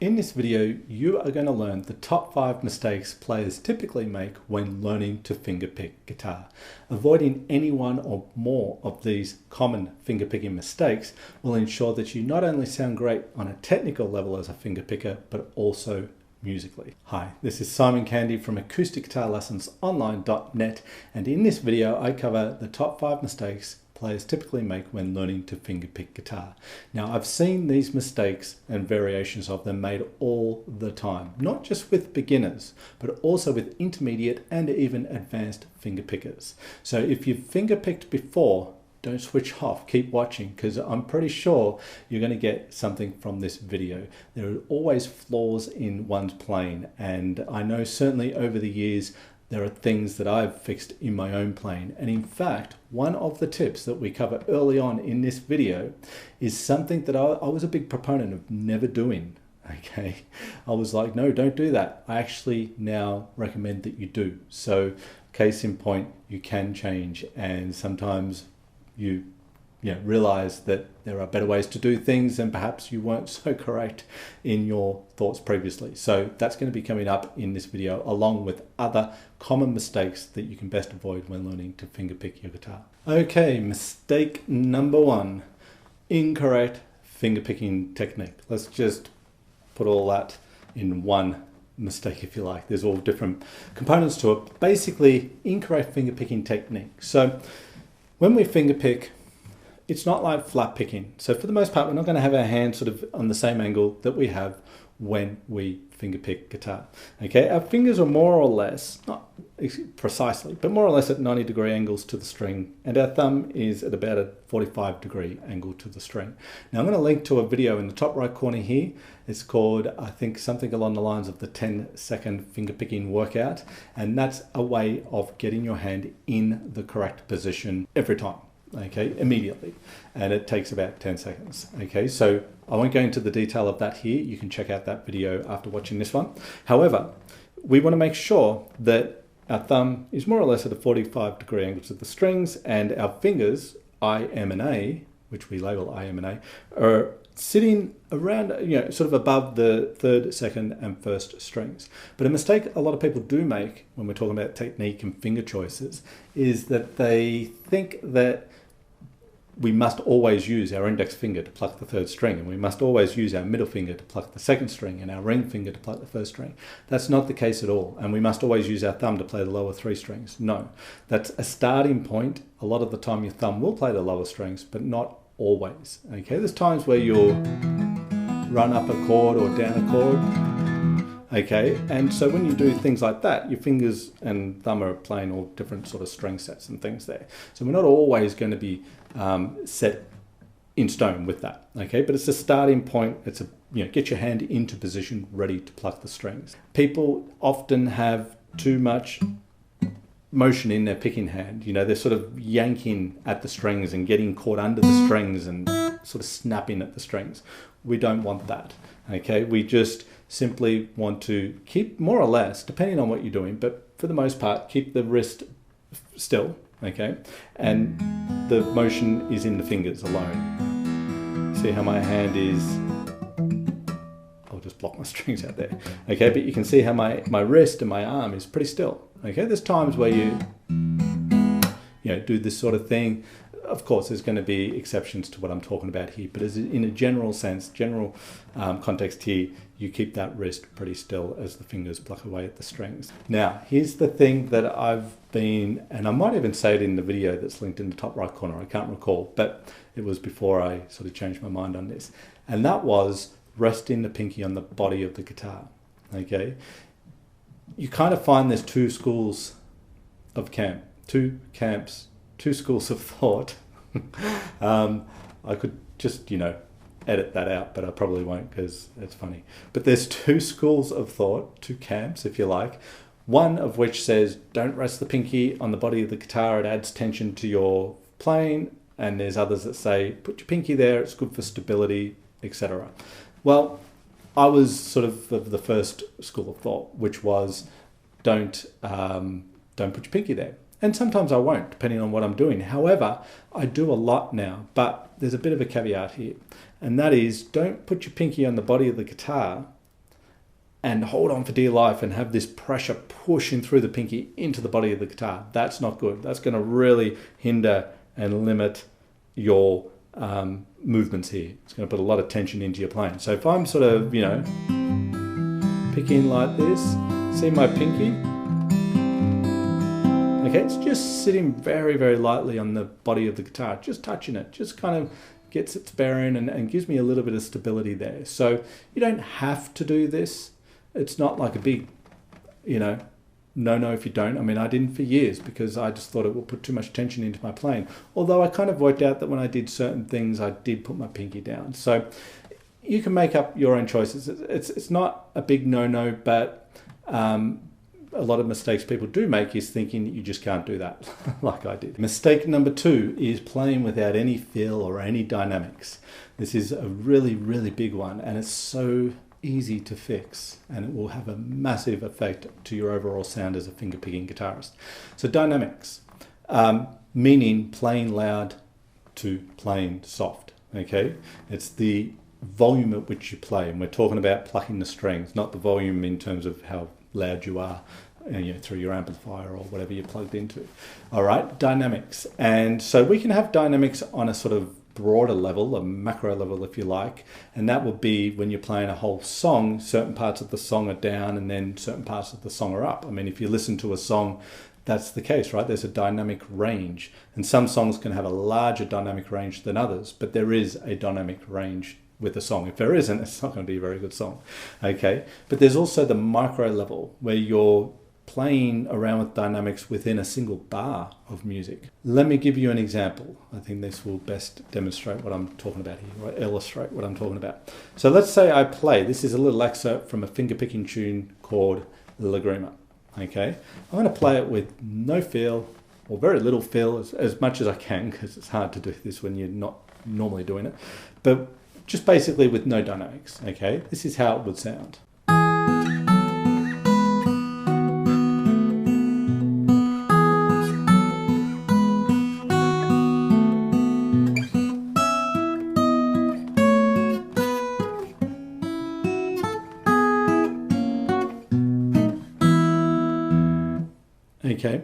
In this video, you are going to learn the top 5 mistakes players typically make when learning to fingerpick guitar. Avoiding any one or more of these common fingerpicking mistakes will ensure that you not only sound great on a technical level as a fingerpicker, but also musically. Hi, this is Simon Candy from acousticguitarlessonsonline.net, and in this video I cover the top 5 mistakes players typically make when learning to fingerpick guitar. Now, I've seen these mistakes and variations of them made all the time, not just with beginners, but also with intermediate and even advanced fingerpickers. So if you've fingerpicked before, don't switch off, keep watching, because I'm pretty sure you're going to get something from this video. There are always flaws in one's playing, and I know certainly over the years there are things that I've fixed in my own playing. And in fact, one of the tips that we cover early on in this video is something that I was a big proponent of never doing. Okay, I was like, no, don't do that. I actually now recommend that you do. So case in point, you can change, and sometimes you realize that there are better ways to do things, and perhaps you weren't so correct in your thoughts previously. So that's going to be coming up in this video, along with other common mistakes that you can best avoid when learning to fingerpick your guitar. Okay, mistake number 1, incorrect fingerpicking technique. Let's just put all that in one mistake, if you like. There's all different components to it. Basically, incorrect fingerpicking technique. So when we fingerpick, it's not like flat picking. So for the most part, we're not going to have our hand sort of on the same angle that we have when we fingerpick guitar. Okay, our fingers are more or less, not precisely, but more or less at 90-degree angles to the string, and our thumb is at about a 45-degree angle to the string. Now I'm going to link to a video in the top right corner here. It's called, I think, something along the lines of the 10-second fingerpicking workout, and that's a way of getting your hand in the correct position every time. Okay, immediately, and it takes about 10 seconds. Okay, so I won't go into the detail of that here. You can check out that video after watching this one. However, we want to make sure that our thumb is more or less at a 45-degree angle to the strings, and our fingers, I, M, and A, which we label I, M, and A, are sitting around, sort of above the 3rd, 2nd, and 1st strings. But a mistake a lot of people do make when we're talking about technique and finger choices is that they think that we must always use our index finger to pluck the 3rd string, and we must always use our middle finger to pluck the 2nd string, and our ring finger to pluck the 1st string. That's not the case at all. And we must always use our thumb to play the lower 3 strings. No, that's a starting point. A lot of the time your thumb will play the lower strings, but not always. Okay, there's times where you'll run up a chord or down a chord. Okay, and so when you do things like that, your fingers and thumb are playing all different sort of string sets and things there. So we're not always going to be set in stone with that. Okay, but it's a starting point. It's a get your hand into position, ready to pluck the strings. People often have too much motion in their picking hand. They're sort of yanking at the strings and getting caught under the strings and sort of snapping at the strings. We don't want that. Okay, we just simply want to keep, more or less, depending on what you're doing, but for the most part, keep the wrist still, okay? And the motion is in the fingers alone. See how my hand is, I'll just block my strings out there. Okay, but you can see how my wrist and my arm is pretty still. Okay, there's times where you do this sort of thing. Of course, there's going to be exceptions to what I'm talking about here, but as in a general sense, general context here, you keep that wrist pretty still as the fingers pluck away at the strings. Now, here's the thing that I've been, and I might even say it in the video that's linked in the top right corner, I can't recall, but it was before I sort of changed my mind on this, and that was resting the pinky on the body of the guitar. Okay, you kind of find there's two schools of two schools of thought. I could just, edit that out, but I probably won't because it's funny. But there's two schools of thought, two camps, if you like. One of which says, don't rest the pinky on the body of the guitar, it adds tension to your playing. And there's others that say, put your pinky there, it's good for stability, etc. Well, I was sort of the first school of thought, which was, don't put your pinky there. And sometimes I won't, depending on what I'm doing. However, I do a lot now, but there's a bit of a caveat here. And that is, don't put your pinky on the body of the guitar and hold on for dear life and have this pressure pushing through the pinky into the body of the guitar. That's not good. That's going to really hinder and limit your movements here. It's going to put a lot of tension into your playing. So if I'm sort of, you know, picking like this, see my pinky? Okay, it's just sitting very, very lightly on the body of the guitar, just touching it, just kind of gets its bearing and gives me a little bit of stability there. So you don't have to do this. It's not like a big, you know, no if you don't. I mean, I didn't for years because I just thought it would put too much tension into my playing. Although I kind of worked out that when I did certain things, I did put my pinky down. So you can make up your own choices. It's not a big no, but a lot of mistakes people do make is thinking you just can't do that, like I did. Mistake number 2 is playing without any feel or any dynamics. This is a really, really big one, and it's so easy to fix, and it will have a massive effect to your overall sound as a fingerpicking guitarist. So dynamics, meaning playing loud to playing soft, okay? It's the volume at which you play, and we're talking about plucking the strings, not the volume in terms of how loud you are, you know, through your amplifier or whatever you're plugged into. All right, dynamics. And so we can have dynamics on a sort of broader level, a macro level if you like, and that would be when you're playing a whole song, certain parts of the song are down and then certain parts of the song are up. I mean, if you listen to a song, that's the case, right? There's a dynamic range, and some songs can have a larger dynamic range than others, but there is a dynamic range with a song. If there isn't, it's not going to be a very good song, okay? But there's also the micro level where you're playing around with dynamics within a single bar of music. Let me give you an example. I think this will best demonstrate what I'm talking about here, or illustrate what I'm talking about. So let's say I play, this is a little excerpt from a fingerpicking tune called Lagrima, okay? I'm going to play it with no feel, or very little feel, as much as I can, because it's hard to do this when you're not normally doing it, but just basically with no dynamics, okay? This is how it would sound. Okay,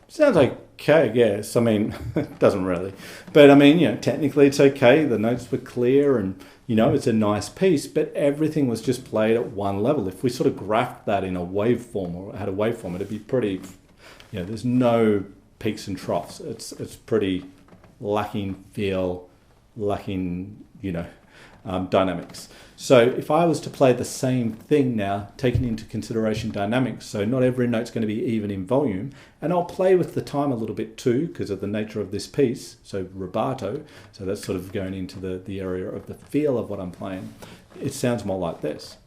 sounds okay, I guess. I mean, it doesn't really. But I mean, you know, technically it's okay. The notes were clear and, you know, it's a nice piece, but everything was just played at one level. If we sort of graphed that in a waveform or had a waveform, it'd be pretty, you know, there's no peaks and troughs. It's pretty lacking feel, lacking, you know, dynamics. So if I was to play the same thing now, taking into consideration dynamics, so not every note's going to be even in volume, and I'll play with the time a little bit too because of the nature of this piece, so rubato, so that's sort of going into the area of the feel of what I'm playing. It sounds more like this.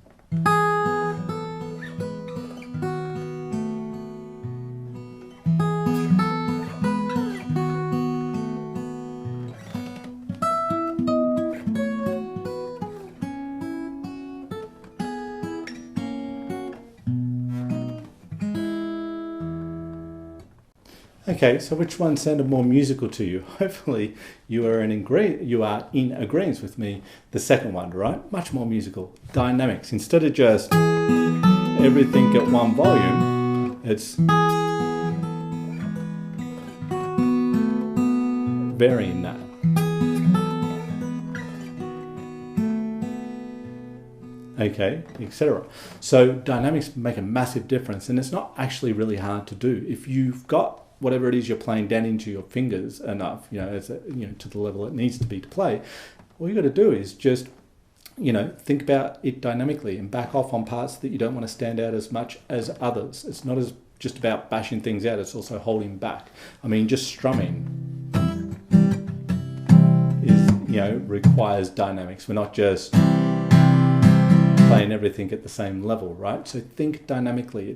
Okay, so which one sounded more musical to you? Hopefully you are in agreement with me. The second one, right? Much more musical. Dynamics. Instead of just everything at one volume, it's varying that. Okay, etc. So dynamics make a massive difference, and it's not actually really hard to do. If you've got whatever it is you're playing down into your fingers enough, you know, to the level it needs to be to play, all you got to do is just, you know, think about it dynamically and back off on parts that you don't want to stand out as much as others. It's not as just about bashing things out, it's also holding back. I mean, just strumming is, you know, requires dynamics. We're not just playing everything at the same level, right? So think dynamically.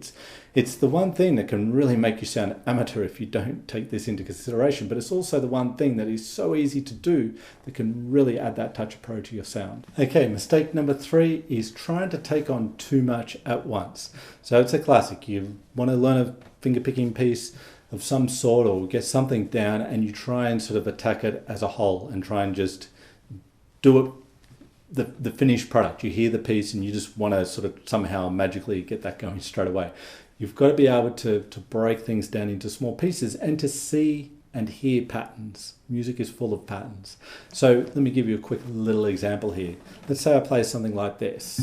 It's the one thing that can really make you sound amateur if you don't take this into consideration, but it's also the one thing that is so easy to do that can really add that touch of pro to your sound. Okay, mistake number 3 is trying to take on too much at once. So it's a classic. You want to learn a fingerpicking piece of some sort or get something down, and you try and sort of attack it as a whole and try and just do it the finished product. You hear the piece and you just want to sort of somehow magically get that going straight away. You've got to be able to break things down into small pieces and to see and hear patterns. Music is full of patterns. So let me give you a quick little example here. Let's say I play something like this.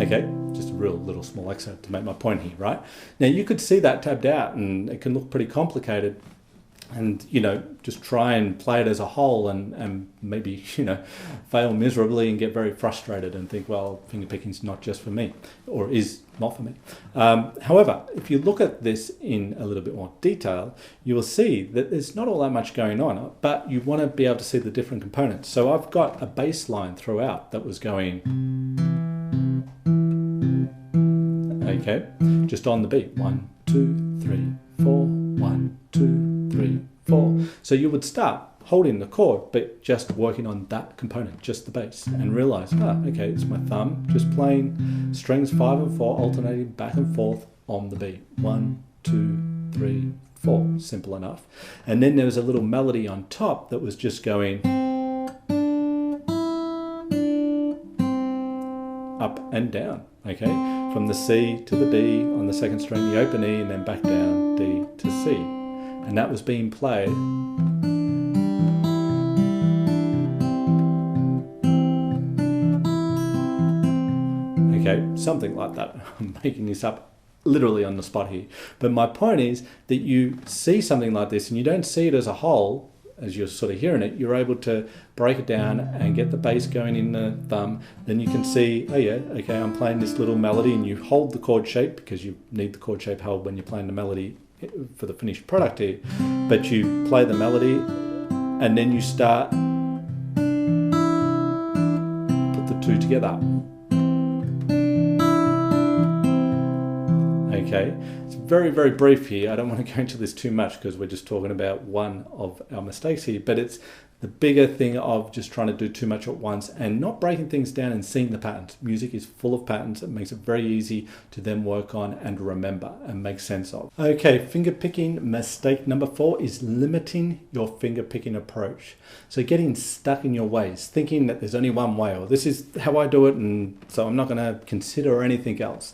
Okay, just a real little small excerpt to make my point here, right? Now you could see that tabbed out and it can look pretty complicated, and just try and play it as a whole and maybe fail miserably and get very frustrated and think, well, fingerpicking is not just for me, or is not for me. However, if you look at this in a little bit more detail, you will see that there's not all that much going on, but you want to be able to see the different components. So I've got a bass line throughout that was going, okay, just on the beat, 1, 2, 3, 4, 1, 2, 3, 4. So you would start holding the chord, but just working on that component, just the bass, and realize, okay, it's my thumb just playing strings 5 and 4, alternating back and forth on the beat. 1, 2, 3, 4. Simple enough. And then there was a little melody on top that was just going up and down, okay? From the C to the D on the second string, the open E, and then back down, D to C. And that was being played something like that. I'm making this up literally on the spot here. But my point is that you see something like this and you don't see it as a whole, as you're sort of hearing it. You're able to break it down and get the bass going in the thumb. Then you can see, oh yeah, okay, I'm playing this little melody, and you hold the chord shape because you need the chord shape held when you're playing the melody for the finished product here. But you play the melody and then you start, put the two together. Okay, it's very, very brief here. I don't want to go into this too much because we're just talking about one of our mistakes here, but it's the bigger thing of just trying to do too much at once and not breaking things down and seeing the patterns. Music is full of patterns. It makes it very easy to then work on and remember and make sense of. Okay, finger picking mistake number 4 is limiting your finger picking approach. So getting stuck in your ways, thinking that there's only one way, or this is how I do it, and so I'm not going to consider anything else.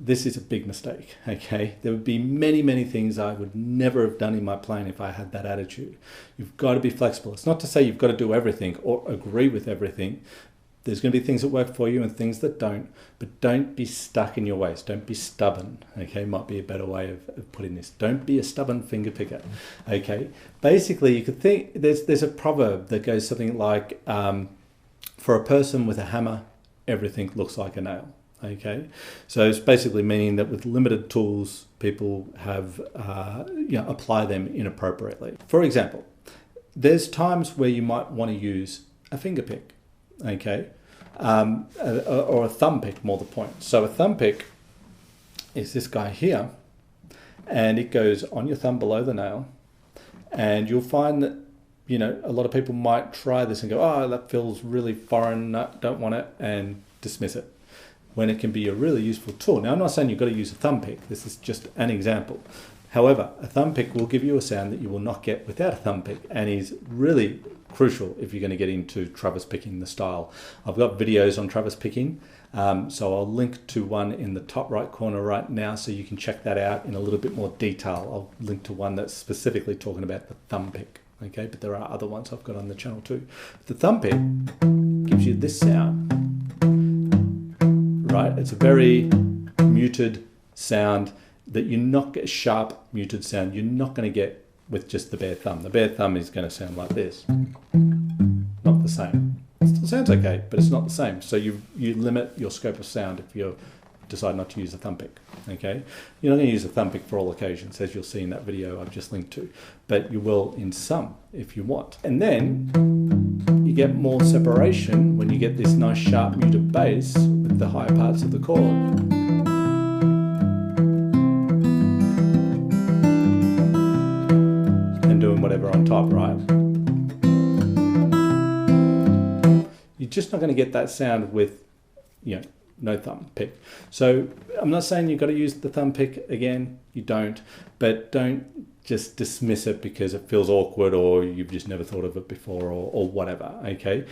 This is a big mistake, okay? There would be many, many things I would never have done in my playing if I had that attitude. You've got to be flexible. It's not to say you've got to do everything or agree with everything. There's going to be things that work for you and things that don't, but don't be stuck in your ways. Don't be stubborn, okay? Might be a better way of putting this. Don't be a stubborn finger picker, okay? Basically, you could think, there's a proverb that goes something like, for a person with a hammer, everything looks like a nail. Okay, so it's basically meaning that with limited tools, people have apply them inappropriately. For example, there's times where you might want to use a finger pick, okay, or a thumb pick, more the point. So a thumb pick is this guy here, and it goes on your thumb below the nail, and you'll find that a lot of people might try this and go, oh, that feels really foreign, no, don't want it, and dismiss it, when it can be a really useful tool. Now, I'm not saying you've got to use a thumb pick. This is just an example. However, a thumb pick will give you a sound that you will not get without a thumb pick, and is really crucial if you're going to get into Travis picking the style. I've got videos on Travis picking, so I'll link to one in the top right corner right now so you can check that out in a little bit more detail. I'll link to one that's specifically talking about the thumb pick, okay? But there are other ones I've got on the channel too. The thumb pick gives you this sound. Right, it's a very muted sound that you're not get sharp muted sound you're not going to get with just the bare thumb. The bare thumb is going to sound like this. Not the same. It still sounds okay, but it's not the same. So you limit your scope of sound if you decide not to use a thumb pick. Okay, you're not going to use a thumb pick for all occasions, as you'll see in that video I've just linked to, but you will in some if you want. And then you get more separation when you get this nice sharp muted bass with the higher parts of the chord. And doing whatever on top, right? You're just not going to get that sound with, no thumb pick. So I'm not saying you've got to use the thumb pick again, you don't, but don't just dismiss it because it feels awkward or you've just never thought of it before or whatever, okay?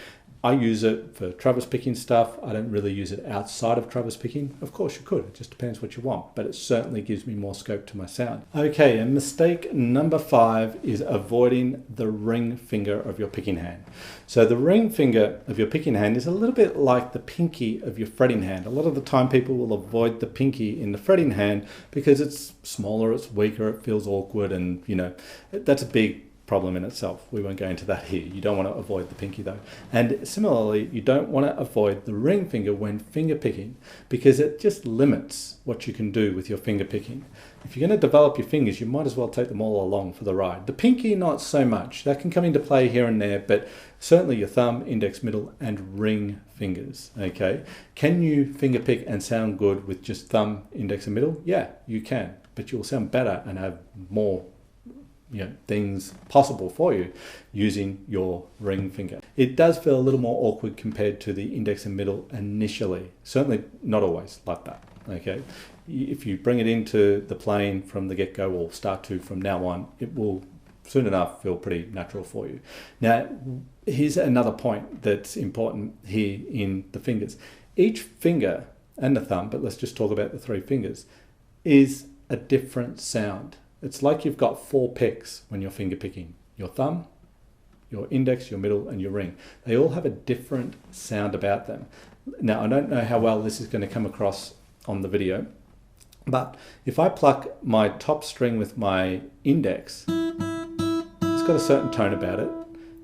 I use it for Travis picking stuff. I don't really use it outside of Travis picking. Of course you could, it just depends what you want, but it certainly gives me more scope to my sound. Okay, and mistake number 5 is avoiding the ring finger of your picking hand. So the ring finger of your picking hand is a little bit like the pinky of your fretting hand. A lot of the time people will avoid the pinky in the fretting hand because it's smaller, it's weaker, it feels awkward, and you know, that's a big problem in itself. We won't go into that here. You don't want to avoid the pinky though. And similarly, you don't want to avoid the ring finger when finger picking because it just limits what you can do with your finger picking. If you're going to develop your fingers, you might as well take them all along for the ride. The pinky, not so much. That can come into play here and there, but certainly your thumb, index, middle, and ring fingers, okay? Can you finger pick and sound good with just thumb, index, and middle? Yeah, you can, but you'll sound better and have more things possible for you using your ring finger. It does feel a little more awkward compared to the index and middle initially. Certainly not always like that, okay? If you bring it into the playing from the get-go or start to from now on, it will soon enough feel pretty natural for you. Now, here's another point that's important here in the fingers. Each finger and the thumb, but let's just talk about the 3 fingers, is a different sound. It's like you've got 4 picks when you're finger picking. Your thumb, your index, your middle, and your ring. They all have a different sound about them. Now, I don't know how well this is going to come across on the video, but if I pluck my top string with my index, it's got a certain tone about it.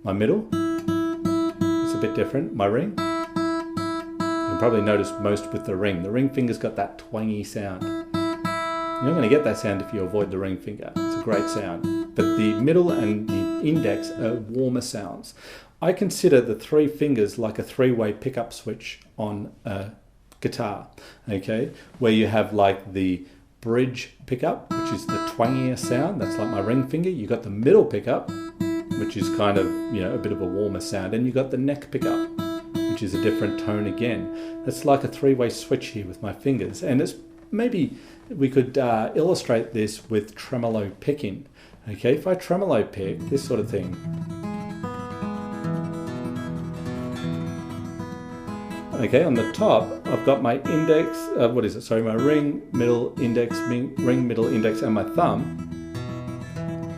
My middle, it's a bit different. My ring, you can probably notice most with the ring. The ring finger's got that twangy sound. You're not going to get that sound if you avoid the ring finger. It's a great sound. But the middle and the index are warmer sounds. I consider the 3 fingers like a 3-way pickup switch on a guitar, okay? Where you have like the bridge pickup, which is the twangier sound. That's like my ring finger. You got the middle pickup, which is kind of, a bit of a warmer sound. And you got the neck pickup, which is a different tone again. That's like a 3-way switch here with my fingers. And it's maybe we could illustrate this with tremolo picking. Okay, if I tremolo pick, this sort of thing. Okay, on the top, I've got my index, my ring, middle, index, ring, middle, index, and my thumb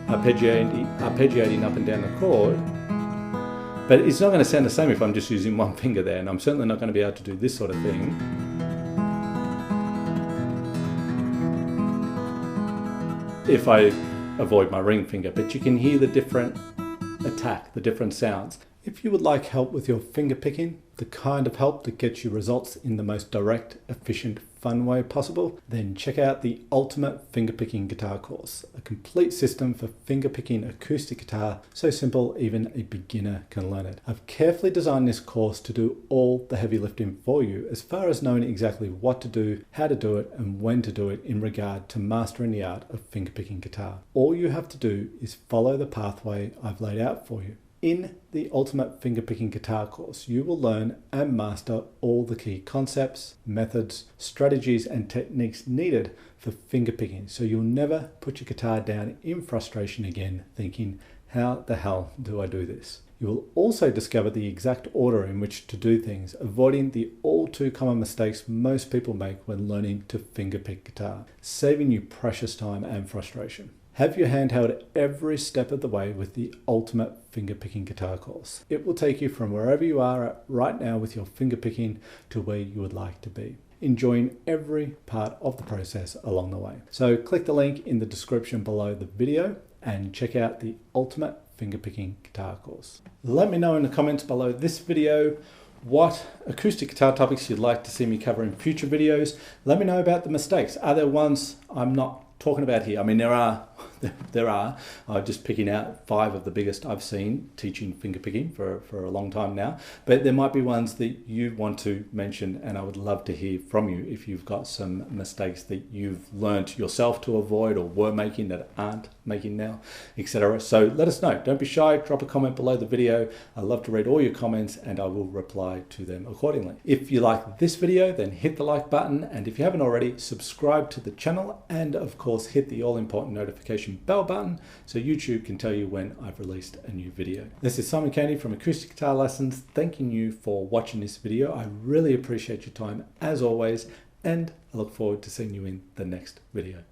arpeggiating up and down the chord. But it's not going to sound the same if I'm just using one finger there, and I'm certainly not going to be able to do this sort of thing if I avoid my ring finger, but you can hear the different attack, the different sounds. If you would like help with your finger picking, the kind of help that gets you results in the most direct, efficient, fun way possible, then check out the Ultimate Fingerpicking Guitar course, a complete system for fingerpicking acoustic guitar, so simple even a beginner can learn it. I've carefully designed this course to do all the heavy lifting for you as far as knowing exactly what to do, how to do it, and when to do it in regard to mastering the art of fingerpicking guitar. All you have to do is follow the pathway I've laid out for you. In the Ultimate Fingerpicking Guitar course, you will learn and master all the key concepts, methods, strategies, and techniques needed for fingerpicking, so you'll never put your guitar down in frustration again, thinking, how the hell do I do this? You will also discover the exact order in which to do things, avoiding the all too common mistakes most people make when learning to fingerpick guitar, saving you precious time and frustration. Have your hand held every step of the way with the Ultimate Fingerpicking Guitar course. It will take you from wherever you are at right now with your fingerpicking to where you would like to be, enjoying every part of the process along the way. So click the link in the description below the video and check out the Ultimate Fingerpicking Guitar course. Let me know in the comments below this video what acoustic guitar topics you'd like to see me cover in future videos. Let me know about the mistakes. Are there ones I'm not talking about here? I mean, there are. I'm just picking out 5 of the biggest I've seen teaching fingerpicking for a long time now. But there might be ones that you want to mention, and I would love to hear from you if you've got some mistakes that you've learned yourself to avoid or were making that aren't making now, etc. So let us know. Don't be shy. Drop a comment below the video. I love to read all your comments and I will reply to them accordingly. If you like this video, then hit the like button, and if you haven't already, subscribe to the channel, and of course hit the all-important notification bell button so YouTube can tell you when I've released a new video. This is Simon Candy from Acoustic Guitar Lessons, thanking you for watching this video. I really appreciate your time as always, and I look forward to seeing you in the next video.